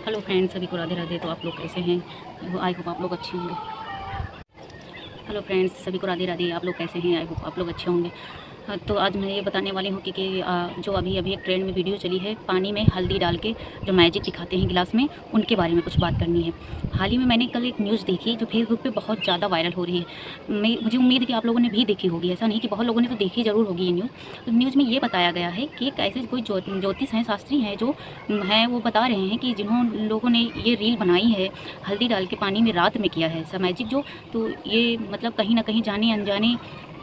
Hello friends, सभी को राधे राधे। तो आप लोग कैसे हैं? आई होप आप लोग अच्छे होंगे। हेलो फ्रेंड्स, सभी को राधे राधे। आप लोग कैसे हैं? आई होप आप लोग अच्छे होंगे। तो आज मैं ये बताने वाली हूँ कि जो अभी अभी एक ट्रेंड में वीडियो चली है, पानी में हल्दी डाल के जो मैजिक दिखाते हैं गिलास में, उनके बारे में कुछ बात करनी है। हाल ही में मैंने कल एक न्यूज़ देखी जो फेसबुक पे बहुत ज़्यादा वायरल हो रही है। मुझे उम्मीद है कि आप लोगों ने भी देखी होगी, ऐसा नहीं कि बहुत लोगों ने तो देखी ज़रूर होगी ये न्यूज़। तो न्यूज़ में ये बताया गया है कि एक ऐसे कोई ज्योतिष हैं, शास्त्री हैं, जो हैं वो बता रहे हैं कि जिन्होंने लोगों ने ये रील बनाई है हल्दी डाल के पानी में रात में किया है ऐसा मैजिक जो, तो ये मतलब कहीं ना कहीं जाने अनजाने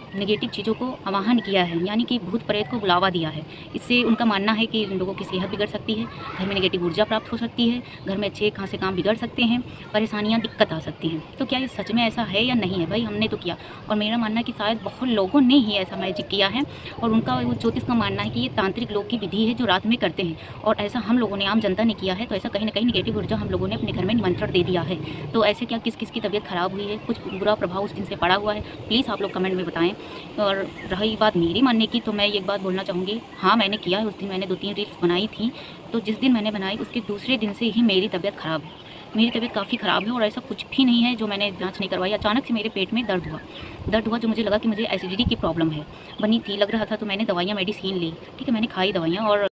नेगेटिव चीज़ों को आवाहन किया है, यानी कि भूत प्रेत को बुलावा दिया है। इससे उनका मानना है कि लोगों की सेहत बिगड़ सकती है, घर में नेगेटिव ऊर्जा प्राप्त हो सकती है, घर में अच्छे खासे काम बिगड़ सकते हैं, परेशानियां दिक्कत आ सकती हैं। तो क्या ये सच में ऐसा है या नहीं है? भाई हमने तो किया, और मेरा मानना है कि शायद बहुत लोगों ने ही ऐसा मैजिक किया है। और उनका वो ज्योतिष का मानना है कि ये तांत्रिक लोग की विधि है जो रात में करते हैं, और ऐसा हम लोगों ने, आम जनता ने किया है। तो ऐसा कहीं ना कहीं नेगेटिव ऊर्जा हम लोगों ने अपने घर में निमंत्रण दे दिया है। तो ऐसे क्या किस किस की तबीयत खराब हुई है, कुछ बुरा प्रभाव उस दिन से पड़ा हुआ है, प्लीज़ आप लोग कमेंट में बताएं। और रही बात मेरी मानने की, तो मैं एक बात बोलना चाहूँगी। हाँ, मैंने किया है। उस दिन मैंने 2-3 रील्स बनाई थी। तो जिस दिन मैंने बनाई उसके दूसरे दिन से ही मेरी तबीयत ख़राब है। मेरी तबीयत काफ़ी ख़राब है, और ऐसा कुछ भी नहीं है जो मैंने जांच नहीं करवाई। अचानक से मेरे पेट में दर्द हुआ जो मुझे लगा कि मुझे एसिडिटी की प्रॉब्लम है, बनी थी लग रहा था। तो मैंने दवाइयाँ मेडिसिन ली, ठीक है, मैंने खाई दवाइयाँ, और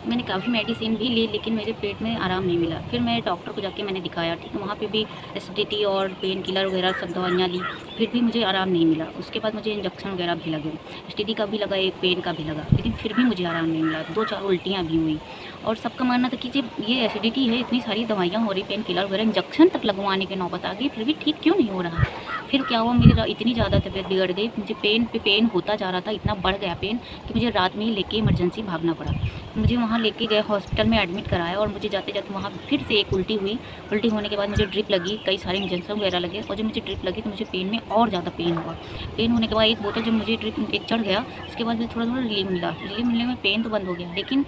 मैंने काफ़ी मेडिसिन भी ली, लेकिन मेरे पेट में आराम नहीं मिला। फिर मैं डॉक्टर को जाके मैंने दिखाया, ठीक है, वहाँ पे भी एसिडिटी और पेन किलर वगैरह सब दवाइयाँ ली, फिर भी मुझे आराम नहीं मिला। उसके बाद मुझे इंजेक्शन वगैरह भी लगे, एसिडिटी का भी लगा, एक पेन का भी लगा, लेकिन फिर भी मुझे आराम नहीं मिला। 2-4 उल्टियाँ भी हुई, और सबका मानना था कि जब ये एसिडिटी है, इतनी सारी दवाइयाँ हो रही, पेन किलर वगैरह, इंजेक्शन तक लगवाने की नौबत आ गई, फिर भी ठीक क्यों नहीं हो रहा? फिर क्या हुआ, मेरी इतनी ज़्यादा तबीयत बिगड़ गई, मुझे पेन पे पेन होता जा रहा था, इतना बढ़ गया पेन कि मुझे रात में ही लेके इमरजेंसी भागना पड़ा। मुझे वहाँ लेके गए, हॉस्पिटल में एडमिट कराया, और मुझे जाते जाते वहाँ फिर से एक उल्टी हुई। उल्टी होने के बाद मुझे ड्रिप लगी, कई सारे इंजेक्शन वगैरह लगे, और जब मुझे ड्रिप लगी तो मुझे पेन में और ज़्यादा पेन हुआ। पेन होने के बाद एक बोतल जब मुझे ड्रिप एक चढ़ गया, उसके बाद मुझे थोड़ा थोड़ा रिलीफ मिला। रिलीफ मिलने में पेन तो बंद हो गया, लेकिन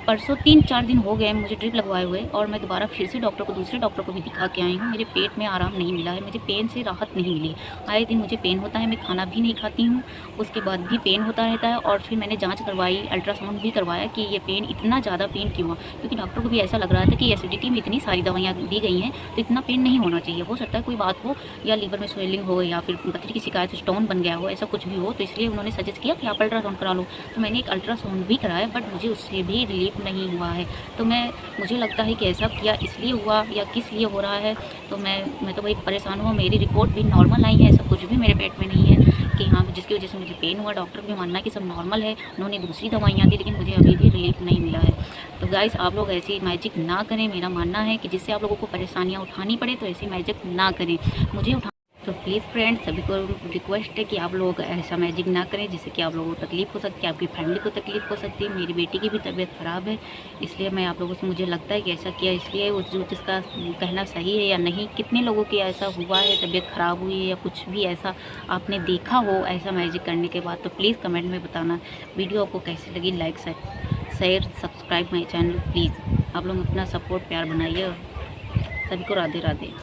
परसों 3-4 दिन हो गए मुझे ड्रिप लगवाए हुए, और मैं दोबारा फिर से दूसरे डॉक्टर को भी दिखा के आई हूँ। मेरे पेट में आराम नहीं मिला है, मुझे पेन से राहत नहीं मिली। आए दिन मुझे पेन होता है, मैं खाना भी नहीं खाती हूँ, उसके बाद भी पेन होता रहता है। और फिर मैंने जांच करवाई, अल्ट्रासाउंड भी करवाया कि ये पेन, इतना ज़्यादा पेन क्यों हुआ, क्योंकि डॉक्टर को भी ऐसा लग रहा था कि एसिडिटी में इतनी सारी दवाइयाँ दी गई हैं तो इतना पेन नहीं होना चाहिए। हो सकता है कोई बात हो, या लीवर में स्वेलिंग हो, या फिर पथरी की शिकायत, स्टोन बन गया हो, ऐसा कुछ भी हो। तो इसलिए उन्होंने सजेस्ट किया कि आप अल्ट्रासाउंड करा लो। तो मैंने एक अल्ट्रासाउंड भी कराया, बट मुझे उससे भी रिलीफ नहीं हुआ है। तो मुझे लगता है कि ऐसा किया इसलिए हुआ या किस लिए हो रहा है। तो मैं तो भाई परेशान हुआ। मेरी रिपोर्ट भी नॉर्मल आई है, ऐसा कुछ भी मेरे पेट में नहीं है कि हाँ जिसकी वजह से मुझे पेन हुआ। डॉक्टर भी मानना है कि सब नॉर्मल है, उन्होंने दूसरी दवाइयाँ दी, लेकिन मुझे अभी भी रिलीफ नहीं मिला है। तो गाइस, आप लोग ऐसी मैजिक ना करें। मेरा मानना है कि जिससे आप लोगों को परेशानियाँ उठानी पड़े, तो ऐसी मैजिक ना करें। मुझे तो प्लीज़ फ्रेंड्स, सभी को रिक्वेस्ट है कि आप लोग ऐसा मैजिक ना करें जिससे कि आप लोगों को तकलीफ़ हो सकती है, आपकी फैमिली को तकलीफ़ हो सकती है। मेरी बेटी की भी तबीयत ख़राब है, इसलिए मैं आप लोगों से, मुझे लगता है कि ऐसा किया इसलिए, उस ज्योतिष का कहना सही है या नहीं। कितने लोगों की ऐसा हुआ है, तबीयत ख़राब हुई है, या कुछ भी ऐसा आपने देखा हो ऐसा मैजिक करने के बाद, तो प्लीज़ कमेंट में बताना। वीडियो आपको कैसी लगी, like share subscribe my channel please. आप लोग अपना सपोर्ट प्यार बनाइए, और सभी को राधे राधे।